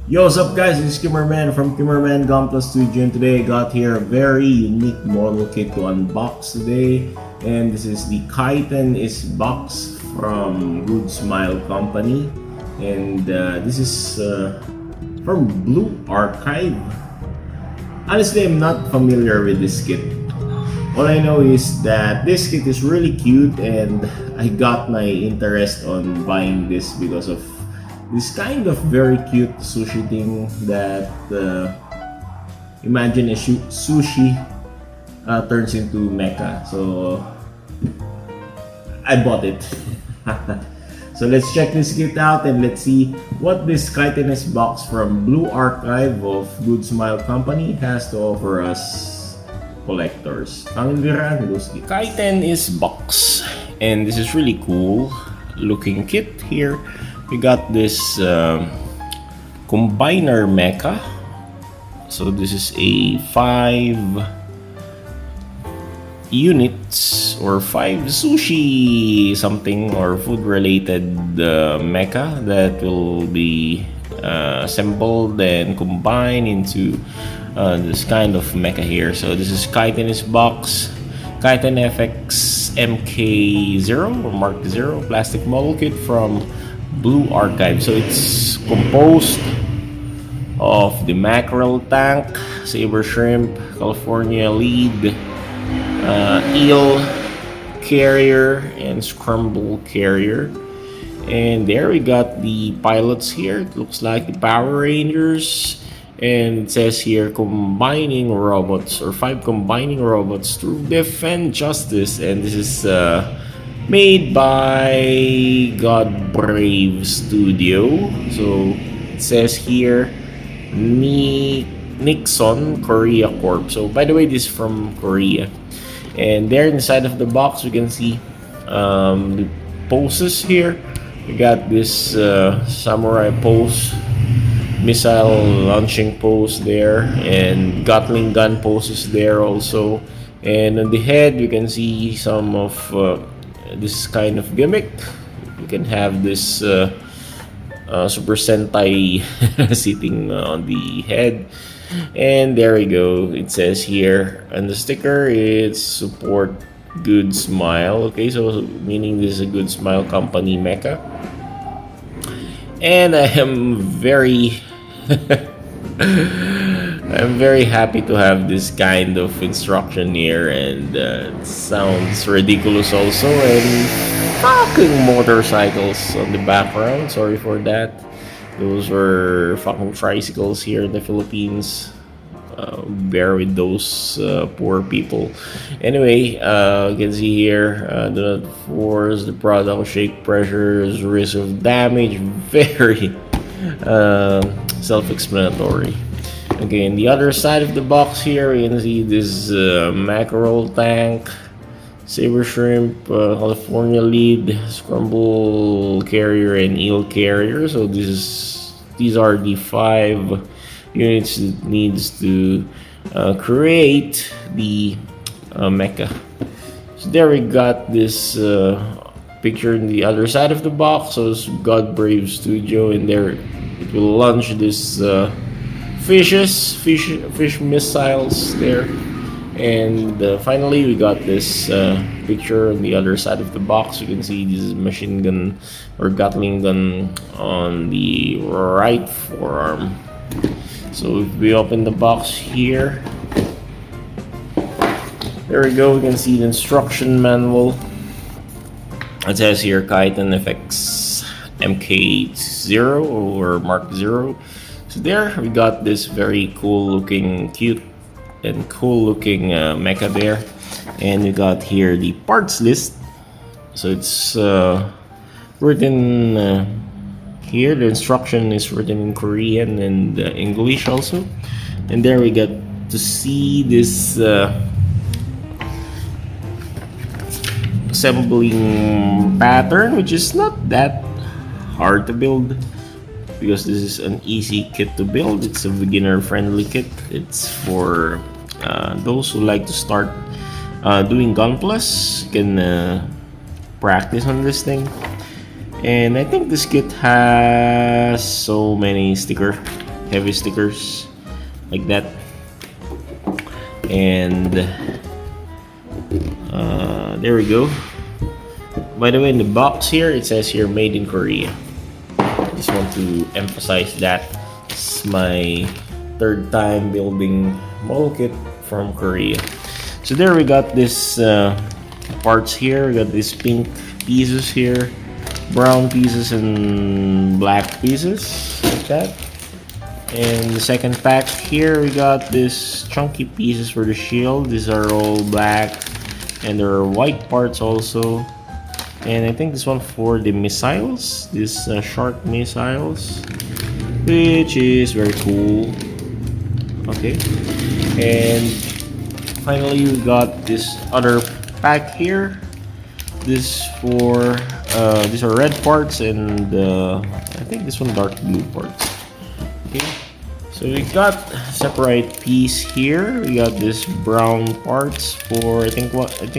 Yo, what's up guys? This is Kimmerman from Kimmerman Gunpla Studio, and today I got here a very unique model kit to unbox today. And this is the Kaiten is box from goodsmilecompany, and this is from Blue Archive. Honestly, I'm not familiar with this kit. All I know is that this kit is really cute, and I got my interest on buying this because of this kind of very cute sushi thing that imagine a sushi turns into mecha. So I bought it. So let's check this kit out and let's see what this Kaiten box from Blue Archive of Good Smile Company has to offer us collectors. Kaiten is box, and this is really cool looking kit here. We got this combiner mecha. So this is a 5 units or 5 sushi something or food related mecha that will be assembled and combined into this kind of mecha here. So this is Kaiten's box, Kaiten FX MK.0 or Mark 0 plastic model kit from Blue Archive. So it's composed of the mackerel tank, saber shrimp, California lead, eel carrier, and scramble carrier. And there we got the pilots here. It looks like the Power Rangers, and it says here combining robots, or 5 combining robots to defend justice. And this is made by God Brave Studio. So it says here Nixon Korea Corp. So by the way, this is from Korea. And there inside of the box we can see the poses here. We got this samurai pose, missile launching pose there, and Gatling gun poses there also. And on the head you can see some of this kind of gimmick. You can have this Super Sentai sitting on the head, and there we go. It says here on the sticker it's support Good Smile. Okay, so meaning this is a Good Smile company mecha. And I am very I'm very happy to have this kind of instruction here, and it sounds ridiculous also, and fucking motorcycles on the background. Sorry for that. Those were fucking tricycles here in the Philippines. Bear with those poor people. Anyway, you can see here, do not force the product, shake pressures, risk of damage. Very self-explanatory. Okay, in the other side of the box here, you can see this mackerel tank, saber shrimp, California lead, scramble carrier, and eel carrier. So these are the 5 units that needs to create the mecha. So there we got this picture in the other side of the box. So it's God Brave Studio, and there it will launch this fish missiles there. And finally we got this picture on the other side of the box. You can see this machine gun or Gatling gun on the right forearm. So if we open the box here, there we go. We can see the instruction manual. It says here Kaiten FX MK.0 or Mark 0. So there we got this very cool looking, cute and cool looking mecha there. And we got here the parts list. So it's written here. The instruction is written in Korean and English also. And there we get to see this assembling pattern, which is not that hard to build, because this is an easy kit to build. It's a beginner friendly kit. It's for those who like to start doing Gunplas. You can practice on this thing. And I think this kit has so many stickers. heavy stickers like that. And there we go. By the way, in the box here, it says here made in Korea. I just want to emphasize that. It's my third time building model kit from Korea. So there we got this parts here. We got these pink pieces here, brown pieces, and black pieces like that. And the second pack here, we got this chunky pieces for the shield. These are all black, and there are white parts also. And I think this one for the missiles, these shark missiles, which is very cool. Okay, and finally we got this other pack here. This for these are red parts, and I think this one dark blue parts. Okay, so we got separate piece here. We got this brown parts for I think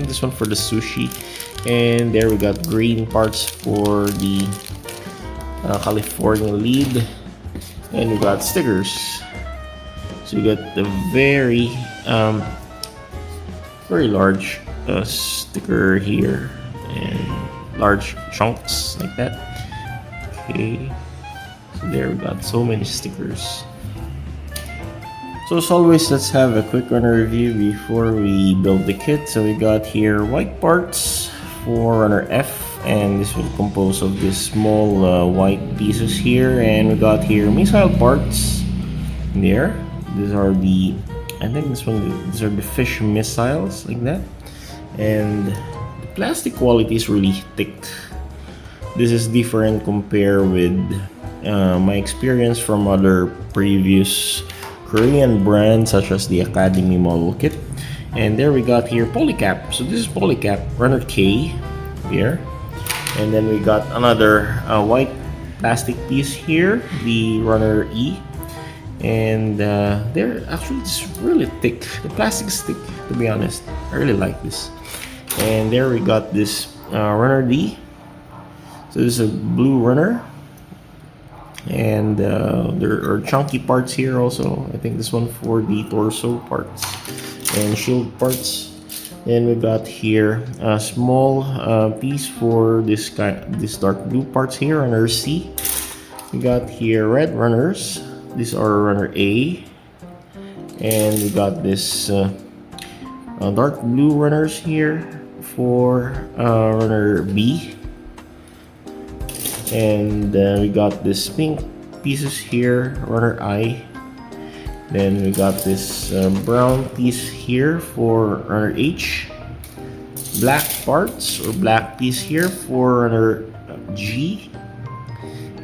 this one for the sushi, and there we got green parts for the California lead, and we got stickers. So we got the very large sticker here and large chunks like that. Okay, so there we got so many stickers. So as always, let's have a quick runner review before we build the kit. So we got here white parts for runner F, and this will compose of these small white pieces here, and we got here missile parts there. These are the these are the fish missiles like that, and the plastic quality is really thick. This is different compared with my experience from other previous Korean brands such as the Academy model kit. And there we got here polycap. So this is polycap runner K here, and then we got another white plastic piece here, the runner E. And they're actually just really thick. The plastic is thick, to be honest. I really like this. And there we got this runner D. So this is a blue runner, and there are chunky parts here also. I think this one for the torso parts and shield parts. And we got here a small piece for this dark blue parts here, runner C. We got here red runners. These are runner A, and we got this dark blue runners here for runner B, and we got this pink pieces here, runner I. Then we got this brown piece here for runner H, black parts or black piece here for runner G,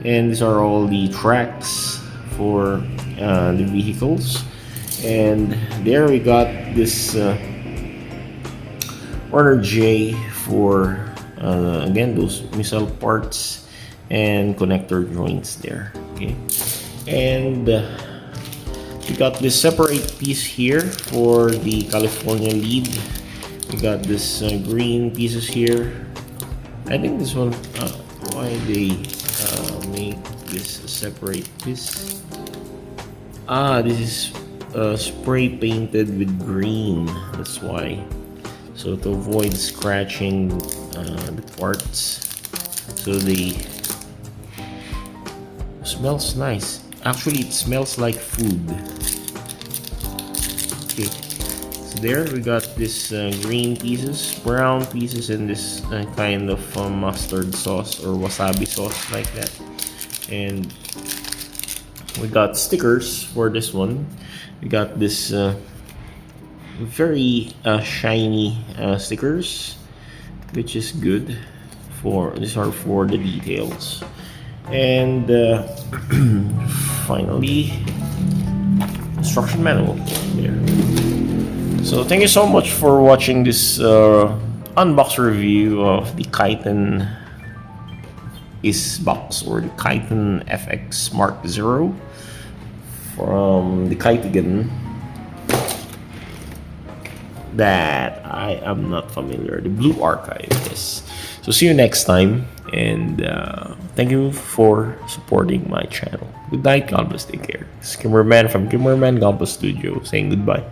and these are all the tracks for the vehicles. And there we got this runner J for again those missile parts and connector joints there. Okay, and we got this separate piece here for the California lead. We got this green pieces here. I think this one why they make this separate piece. This is spray painted with green, that's why. So to avoid scratching the parts. So they smells nice. Actually, it smells like food. Okay, so there we got this green pieces, brown pieces, and this kind of mustard sauce or wasabi sauce like that. And we got stickers for this one. We got this very shiny stickers, which is good. These are for the details. And finally, instruction manual there. So thank you so much for watching this unbox review of the Kaiten box or the Kaiten FX Mark 0 from the Kaiten that I am not familiar. The Blue Archive, yes. So see you next time, and thank you for supporting my channel. Good night, God bless, take care. It's Kimmerman from Kimmerman Gunpla Studio saying goodbye.